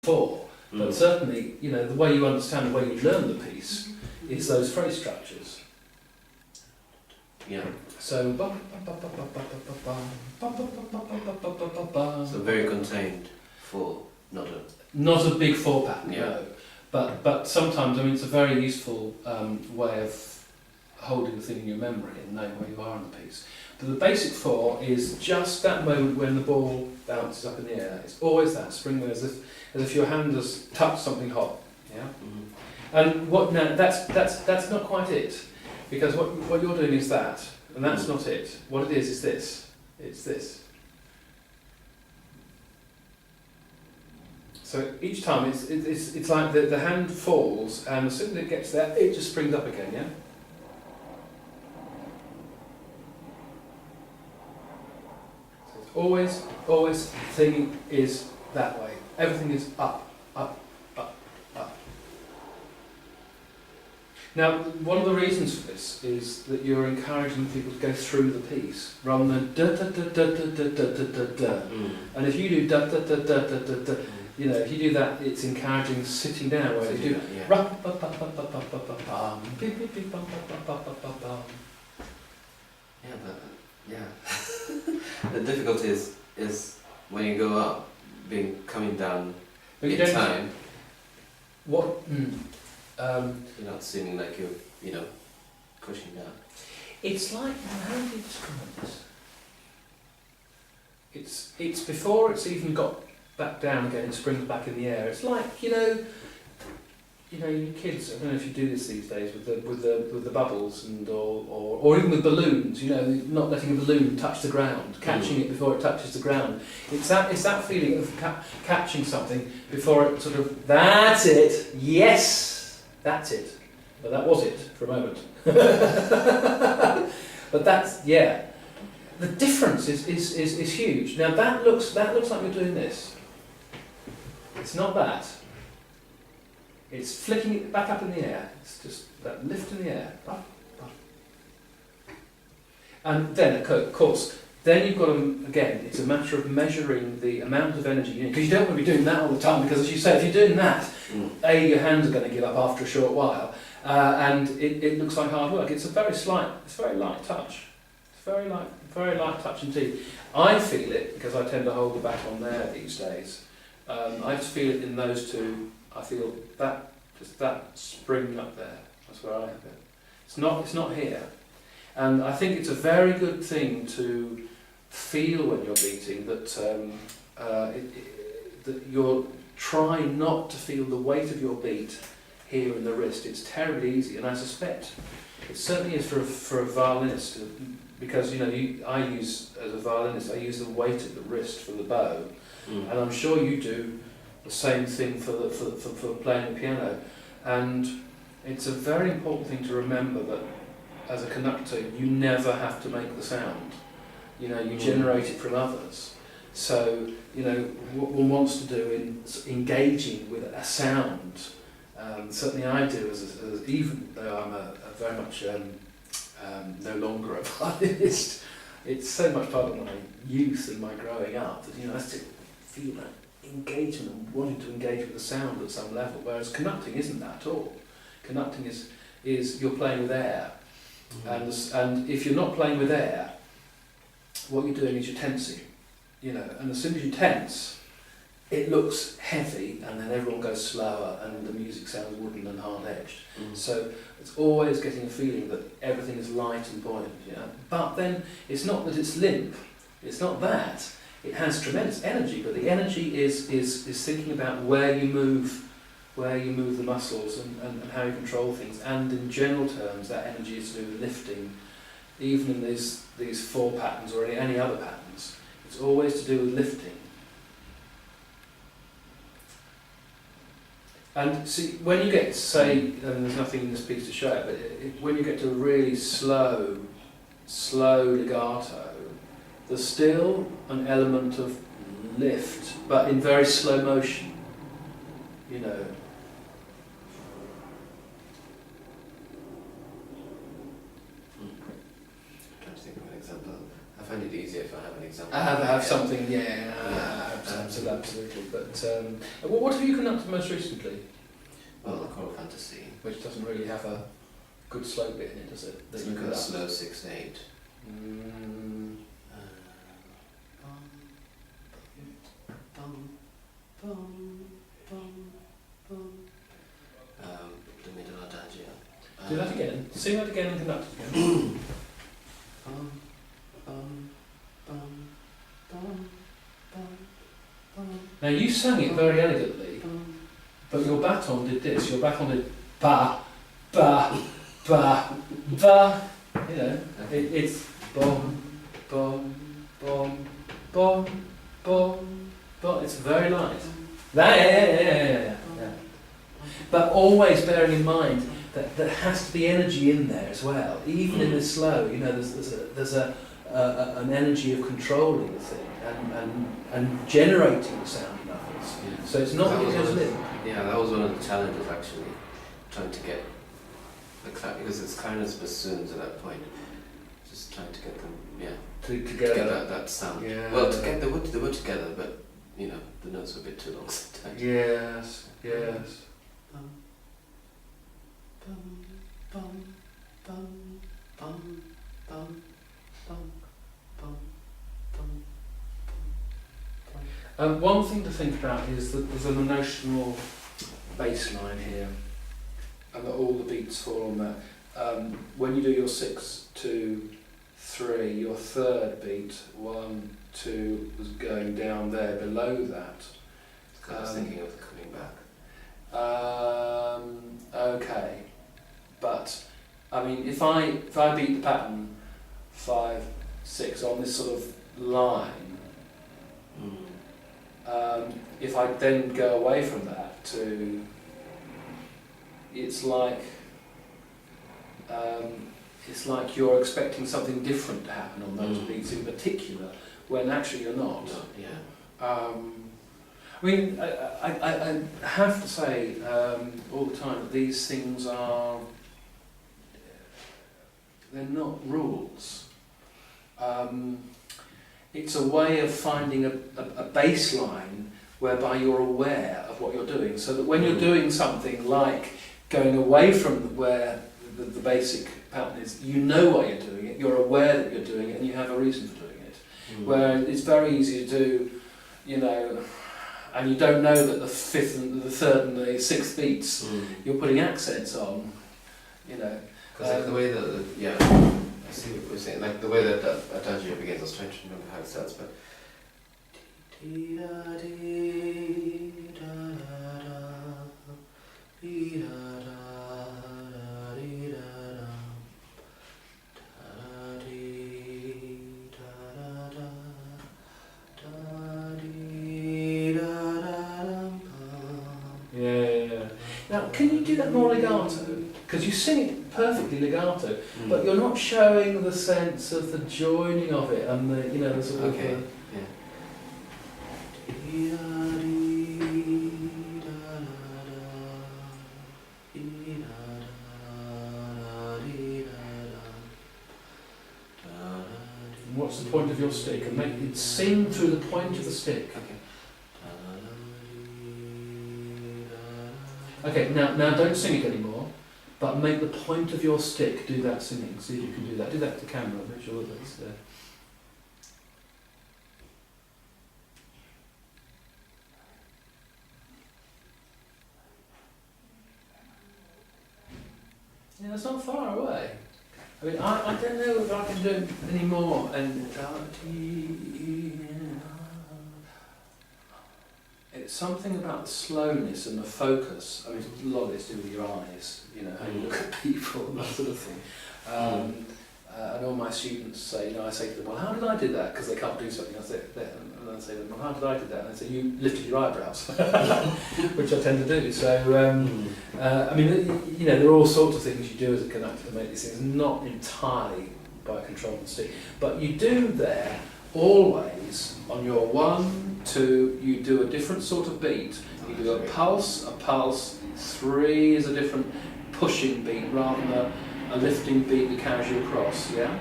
four, but certainly, you know, the way you understand, the way you learn the piece is those phrase structures. Yeah. So, So very contained for not a big four pattern, Yeah. no. But sometimes, I mean, it's a very useful way of holding the thing in your memory and knowing where you are in the piece. But the basic four is just that moment when the ball bounces up in the air. It's always that, spring there, as if your hand has touched something hot. Yeah. Mm-hmm. And what now? That's not quite it, because what you're doing is that, and that's not it. What it is this. It's this. So each time it's like the hand falls, and as soon as it gets there, it just springs up again. Yeah. So it's always thing is that way. Everything is up, up, up, up. Now, one of the reasons for this is that you're encouraging people to go through the piece rather than da da da da da da da da da da. And if you do da da da da da da da, you know, if you do that, it's encouraging sitting down. Where you do the difficulty is when you go up, coming down but you in don't time. What? You're not seeming like you're pushing down. It's like, how do you describe this? It's before it's even got back down again and springs back in the air. It's like, you know, you kids. I don't know if you do this these days with the bubbles and or even with balloons. You know, not letting a balloon touch the ground, catching it before it touches the ground. It's that feeling of catching something before it sort of. That's it. Yes, that's it. But that was it for a moment. But that's The difference is huge. Now that looks like you're doing this. It's not that. It's flicking it back up in the air. It's just that lift in the air. Up, up. And then, of course, then you've got to, again, it's a matter of measuring the amount of energy you need. Because you don't want to be doing that all the time, because as you say, if you're doing that, your hands are going to give up after a short while. And it looks like hard work. It's very light touch. It's very light touch indeed. I feel it, because I tend to hold the baton there these days. I just feel it in those two. I feel that, just that spring up there. That's where I have it. It's not here. And I think it's a very good thing to feel when you're beating that that you're trying not to feel the weight of your beat here in the wrist. It's terribly easy, and I suspect it certainly is for a violinist, because I use, as a violinist, I use the weight of the wrist for the bow, and I'm sure you do the same thing for playing the piano. And it's a very important thing to remember that as a conductor, you never have to make the sound. You generate it from others. So, what one wants to do in engaging with a sound, certainly I do, as even though I'm a very much no longer a violinist, it's so much part of my youth and my growing up that I still feel that engagement and wanting to engage with the sound at some level, whereas conducting isn't that at all. Conducting is you're playing with air, and if you're not playing with air, what you're doing is you're tensing, and as soon as you tense, it looks heavy, and then everyone goes slower, and the music sounds wooden and hard-edged. So it's always getting a feeling that everything is light and buoyant, But then it's not that it's limp. It's not that. It has tremendous energy, but the energy is thinking about where you move the muscles and how you control things. And in general terms, that energy is to do with lifting, even in these four patterns or any other patterns. It's always to do with lifting. And see, when you get to say, and there's nothing in this piece to show it, but when you get to a really slow legato, there's still an element of lift, but in very slow motion, I'm trying to think of an example. I find it easier if I have an example. I have something, absolutely. But what have you conducted most recently? Well, the Choral Fantasy. Which doesn't really have a good slow bit in it, does it? It's like a slow 6/8. The middle adagio. Do that again. Sing that again and conduct it again. Now you sang it very elegantly, but your baton did this. Your baton did ba, ba, ba, ba. You know, it's bom, bom, bom, bom, bom, bom. It's very light. Yeah. But always bearing in mind that there has to be energy in there as well. Even in the slow, you know, there's an energy of controlling the thing and generating the sound in others. Yeah. So it's not because of it. Yeah, that was one of the challenges actually, trying to get the because it's clarinets, bassoons at that point, just trying to get them, To get get that sound. Yeah. Well, to get they were together, but you know the notes were a bit too long sometimes. Yes. One thing to think about is that there's an emotional bass line here, and that all the beats fall on that. When you do your 6, 2, 3, your third beat, 1, 2, was going down there below that. I was thinking of the coming back. Okay, but I mean, if I beat the pattern 5, 6 on this sort of line, if I then go away from that to, it's like you're expecting something different to happen on those beats in particular, when actually you're not. Yeah. I mean, I have to say all the time that these things they're not rules. It's a way of finding a baseline whereby you're aware of what you're doing, so that when you're doing something like going away from where the basic pattern is, you know why you're doing it, you're aware that you're doing it, and you have a reason for doing it. Where it's very easy to do, you know, and you don't know that the 5th and the 3rd and the 6th beats you're putting accents on, you know. Because like the way that I see what you're saying. Like the way that adagio begins. I was trying to remember how it starts, but. Yeah. Now, can you do that more legato? Because you sing it perfectly legato, but you're not showing the sense of the joining of it and the, you know, the sort of. What's the point of your stick? And make it sing through the point of the stick. Okay, now don't sing it anymore, but make the point of your stick do that singing. See if you can do that. Do that to camera, make sure that it's there. Yeah, it's not far away. I mean, I don't know if I can do it anymore. And it's something about the slowness and the focus. I mean, a lot of it's to do with your eyes, you know, how you look at people and that sort of thing. And all my students say, you know, I say to them, well, how did I do that? Because they can't do something. I say, and I say to them, well, how did I do that? And they say, you lifted your eyebrows, which I tend to do. So, I mean, you know, there are all sorts of things you do as a conductor to make these things not entirely by control and stick, but you do there always on your 1, 2, you do a different sort of beat. You do a pulse, 3 is a different pushing beat rather than a lifting beat that carries you across, yeah?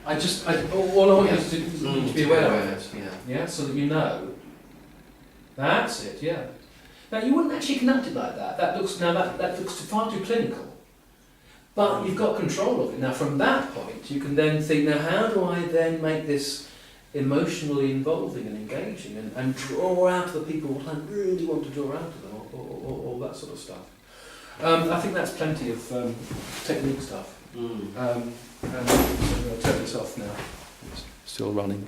All I want you to be aware of it. Yeah. So that you know. That's it, yeah. Now you wouldn't actually conduct it like that. That looks far too clinical. But you've got control of it. Now from that point you can then think, now how do I then make this emotionally involving and engaging and draw out the people what I really want to draw out of them, or all that sort of stuff. I think that's plenty of technique stuff. And so I'll turn this off now. It's still running.